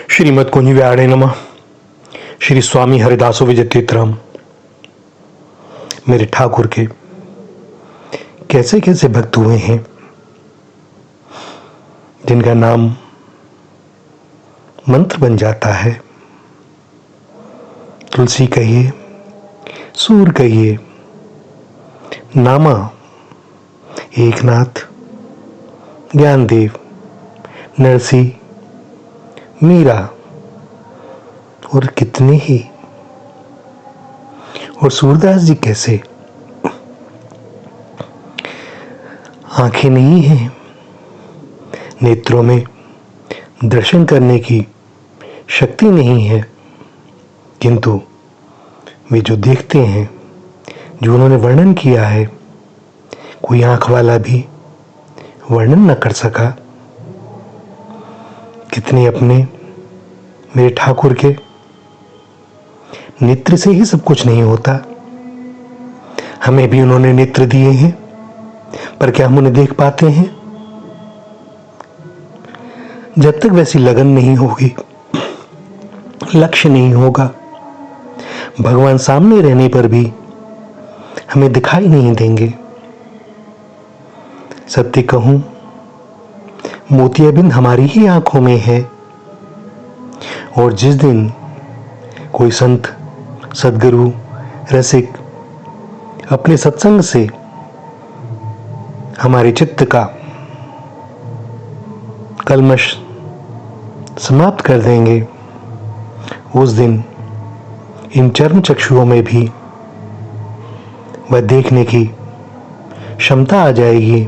श्रीमद् कुंज व्याणे नमः। श्री स्वामी हरिदासो विजय तीर्थराम। मेरे ठाकुर के कैसे कैसे भक्त हुए हैं जिनका नाम मंत्र बन जाता है। तुलसी कहिए, सूर कहिए, नामा, एकनाथ, ज्ञानदेव, नरसी, मीरा और कितने ही। और सूरदास जी कैसे आंखें नहीं हैं, नेत्रों में दर्शन करने की शक्ति नहीं है, किंतु वे जो देखते हैं, जो उन्होंने वर्णन किया है, कोई आंख वाला भी वर्णन न कर सका। कितने अपने मेरे ठाकुर के नेत्र से ही सब कुछ नहीं होता। हमें भी उन्होंने नेत्र दिए हैं, पर क्या हम उन्हें देख पाते हैं? जब तक वैसी लगन नहीं होगी, लक्ष्य नहीं होगा, भगवान सामने रहने पर भी हमें दिखाई नहीं देंगे। सत्य कहूं, मोतियाबिंद हमारी ही आंखों में है। और जिस दिन कोई संत, सद्गुरु, रसिक अपने सत्संग से हमारे चित्त का कल्मश समाप्त कर देंगे, उस दिन इन चर्म चक्षुओं में भी वह देखने की क्षमता आ जाएगी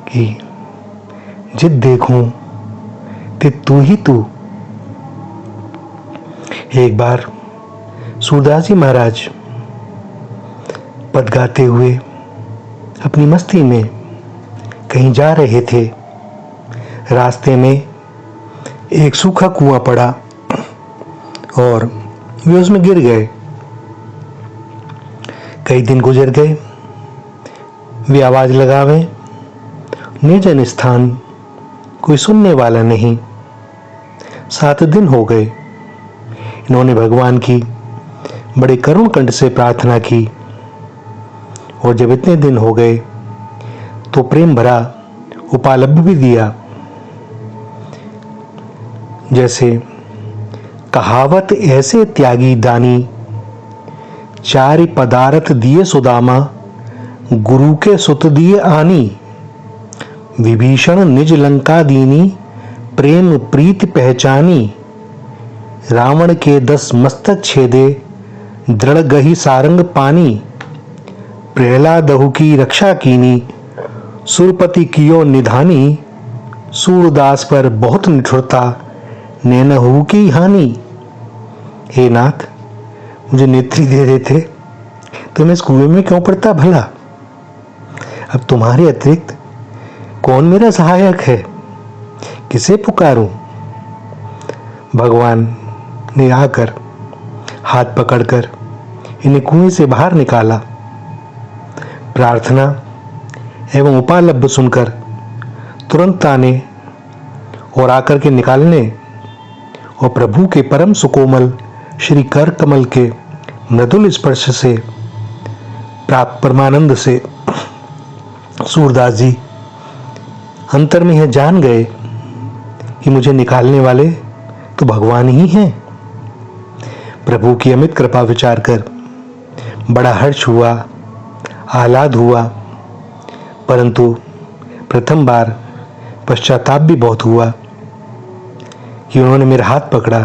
कि जित देखूं तित तू ही तू। एक बार सूरदास जी महाराज पद गाते हुए अपनी मस्ती में कहीं जा रहे थे। रास्ते में एक सूखा कुआं पड़ा और वे उसमें गिर गए। कई दिन गुजर गए, वे आवाज लगावे, निर्जन स्थान, कोई सुनने वाला नहीं। 7 दिन हो गए। इन्होंने भगवान की बड़े करुण कंठ से प्रार्थना की, और जब इतने दिन हो गए तो प्रेम भरा उपालब्ध भी दिया। जैसे कहावत ऐसे त्यागी दानी, 4 पदार्थ दिए सुदामा, गुरु के सुत दिए आनी। विभीषण निज लंका दीनी, प्रेम प्रीति पहचानी। रावण के 10 मस्तक छेदे, दृढ़ गही सारंग पानी। प्रहलादहु की रक्षा कीनी, सुरपति कियो निधानी। सूरदास पर बहुत निठुरता, नैनहु की हानि। हे नाथ, मुझे नेत्री दे देते तो मैं इस कुएं में क्यों पड़ता भला। अब तुम्हारे अतिरिक्त कौन मेरा सहायक है, किसे पुकारूं। भगवान ने आकर हाथ पकड़कर इन्हें कुएं से बाहर निकाला। प्रार्थना एवं उपालब्ध सुनकर तुरंत आने और आकर के निकालने, और प्रभु के परम सुकोमल श्री कर कमल के मृदुल स्पर्श से प्राप्त परमानंद से सूरदास जी अंतर में यह जान गए कि मुझे निकालने वाले तो भगवान ही हैं। प्रभु की अमित कृपा विचार कर बड़ा हर्ष हुआ, आह्लाद हुआ, परंतु प्रथम बार पश्चाताप भी बहुत हुआ कि उन्होंने मेरा हाथ पकड़ा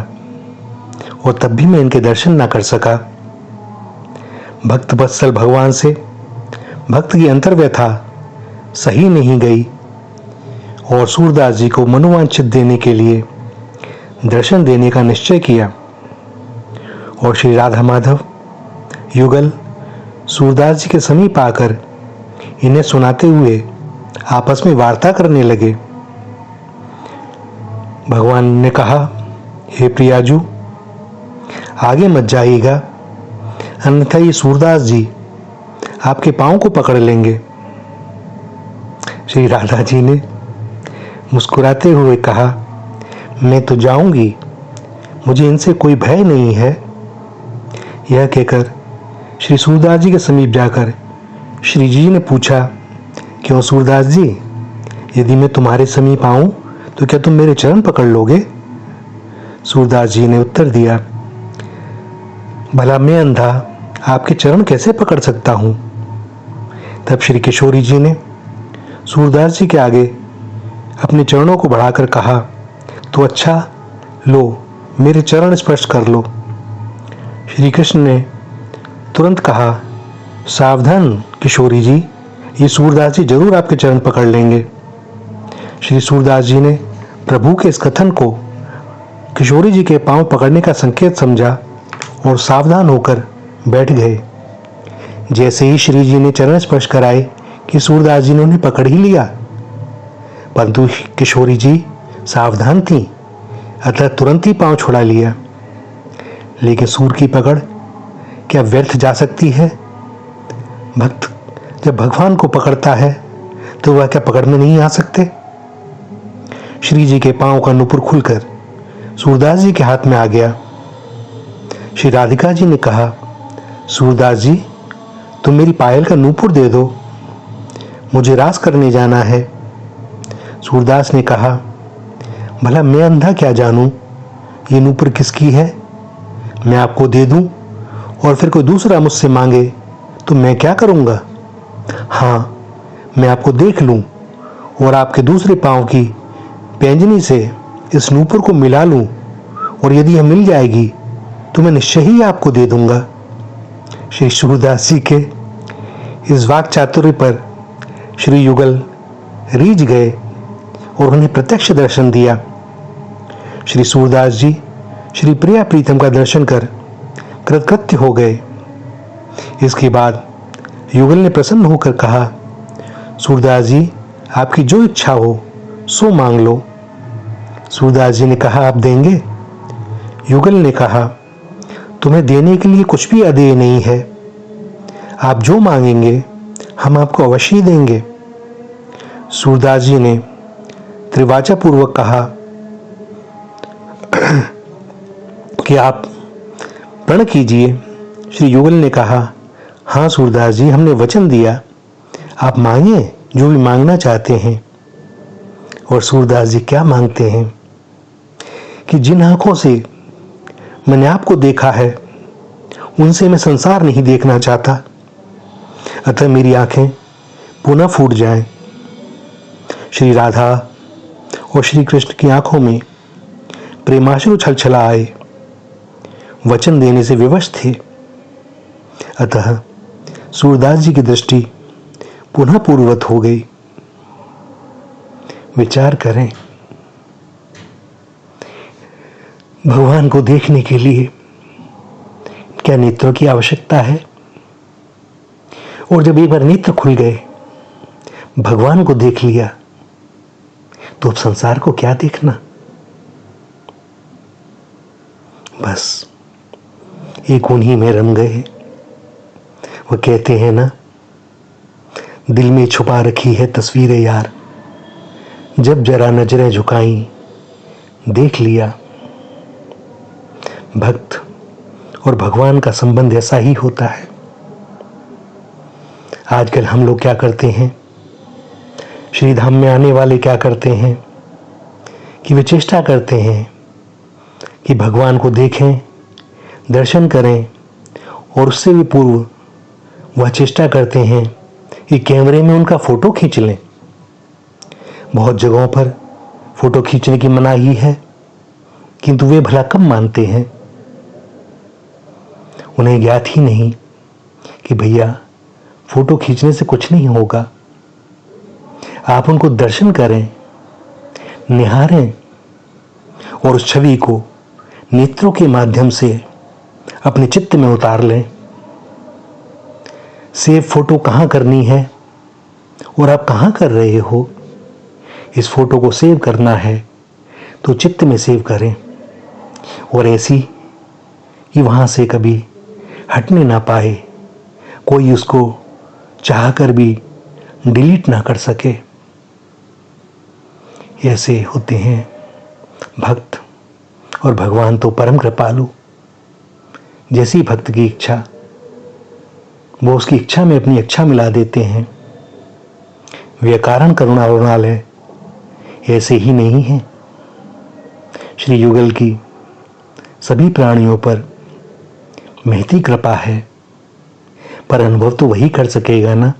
और तब भी मैं इनके दर्शन ना कर सका। भक्त वत्सल भगवान से भक्त की अंतर्व्यथा सही नहीं गई, और सूरदास जी को मनोवांछित देने के लिए दर्शन देने का निश्चय किया। और श्री राधा माधव युगल सूरदास जी के समीप आकर इन्हें सुनाते हुए आपस में वार्ता करने लगे। भगवान ने कहा, हे प्रियाजू, आगे मत जाइएगा, अन्यथा ये सूरदास जी आपके पांव को पकड़ लेंगे। श्री राधा जी ने मुस्कुराते हुए कहा, मैं तो जाऊंगी, मुझे इनसे कोई भय नहीं है। यह कहकर श्री सूरदास जी के समीप जाकर श्री जी ने पूछा, क्यों सूरदास जी, यदि मैं तुम्हारे समीप आऊं तो क्या तुम मेरे चरण पकड़ लोगे? सूरदास जी ने उत्तर दिया, भला मैं अंधा आपके चरण कैसे पकड़ सकता हूं? तब श्री किशोरी जी ने सूरदास जी के आगे अपने चरणों को बढ़ाकर कहा, तो अच्छा, लो मेरे चरण स्पर्श कर लो। श्री कृष्ण ने तुरंत कहा, सावधान किशोरी जी, ये सूरदास जी जरूर आपके चरण पकड़ लेंगे। श्री सूरदास जी ने प्रभु के इस कथन को किशोरी जी के पांव पकड़ने का संकेत समझा और सावधान होकर बैठ गए। जैसे ही श्री जी ने चरण स्पर्श कराए कि सूरदास जी ने उन्हें पकड़ ही लिया, परंतु किशोरी जी सावधान थी, अतः तुरंत ही पांव छुड़ा लिया। लेकिन सूर की पकड़ क्या व्यर्थ जा सकती है? भक्त जब भगवान को पकड़ता है तो वह क्या पकड़ में नहीं आ सकते? श्री जी के पांव का नुपुर खुलकर सूरदास जी के हाथ में आ गया। श्री राधिका जी ने कहा, सूरदास जी, तुम मेरी पायल का नुपुर दे दो, मुझे रास करने जाना है। सूरदास ने कहा, भला मैं अंधा क्या जानूं ये नुपुर किसकी है? मैं आपको दे दूं और फिर कोई दूसरा मुझसे मांगे तो मैं क्या करूंगा? हाँ, मैं आपको देख लूं और आपके दूसरे पांव की पैंजनी से इस नुपुर को मिला लूं, और यदि यह मिल जाएगी तो मैं निश्चय ही आपको दे दूंगा। श्री सूरदास जी के इस वाक चातुर्य पर श्री युगल रीझ गए और उन्हें प्रत्यक्ष दर्शन दिया। श्री सूरदास जी श्री प्रिया प्रीतम का दर्शन कर कृतकृत्य हो गए। इसके बाद युगल ने प्रसन्न होकर कहा, सूरदास जी, आपकी जो इच्छा हो सो मांग लो। सूरदास जी ने कहा, आप देंगे? युगल ने कहा, तुम्हें देने के लिए कुछ भी अदेय नहीं है, आप जो मांगेंगे हम आपको अवश्य देंगे। सूरदास जी ने त्रिवाचा पूर्वक कहा कि आप प्रण कीजिए। श्री युगल ने कहा, हाँ सूरदास जी, हमने वचन दिया, आप मांगे जो भी मांगना चाहते हैं। और सूरदास जी क्या मांगते हैं कि जिन आंखों से मैंने आपको देखा है उनसे मैं संसार नहीं देखना चाहता, अतः मेरी आंखें पुनः फूट जाएं। श्री राधा और श्री कृष्ण की आंखों में प्रेमाश्रु छलछला आए, वचन देने से विवश थे। अतः सूरदास जी की दृष्टि पुनः पूर्ववत हो गई। विचार करें, भगवान को देखने के लिए क्या नेत्रों की आवश्यकता है? और जब एक बार नेत्र खुल गए, भगवान को देख लिया, तो अब संसार को क्या देखना? बस एक उन्हीं में रम गए। वो कहते हैं ना, दिल में छुपा रखी है तस्वीरें यार, जब जरा नजरें झुकाई देख लिया। भक्त और भगवान का संबंध ऐसा ही होता है। आजकल हम लोग क्या करते हैं, श्री धाम में आने वाले क्या करते हैं कि वे चेष्टा करते हैं कि भगवान को देखें, दर्शन करें, और उससे भी पूर्व वह चेष्टा करते हैं कि कैमरे में उनका फोटो खींच लें। बहुत जगहों पर फोटो खींचने की मनाही है, किंतु वे भला कब मानते हैं? उन्हें ज्ञात ही नहीं कि भैया फोटो खींचने से कुछ नहीं होगा। आप उनको दर्शन करें, निहारें और उस छवि को नेत्रों के माध्यम से अपने चित्त में उतार लें। सेव फोटो कहाँ करनी है और आप कहाँ कर रहे हो? इस फोटो को सेव करना है तो चित्त में सेव करें, और ऐसी कि वहाँ से कभी हटने ना पाए, कोई उसको चाहकर भी डिलीट ना कर सके। ऐसे होते हैं भक्त और भगवान तो परम कृपालु। जैसी भक्त की इच्छा, वो उसकी इच्छा में अपनी इच्छा मिला देते हैं। वे कारण करुणावान है, ऐसे ही नहीं है। श्री युगल की सभी प्राणियों पर महती कृपा है, पर अनुभव तो वही कर सकेगा ना।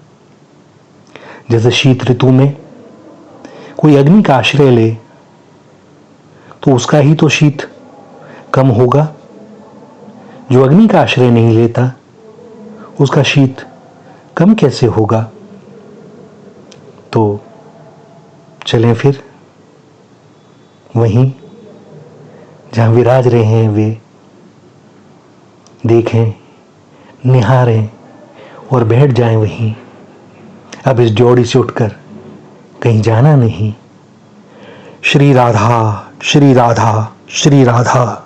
जैसे शीत ऋतु में कोई अग्नि का आश्रय ले तो उसका ही तो शीत कम होगा। जो अग्नि का आश्रय नहीं लेता उसका शीत कम कैसे होगा। तो चलें फिर वहीं जहां विराज रहे हैं वे, देखें, निहारें और बैठ जाएं वहीं। अब इस जोड़ी से उठकर कहीं जाना नहीं। श्री राधा, श्री राधा, श्री राधा।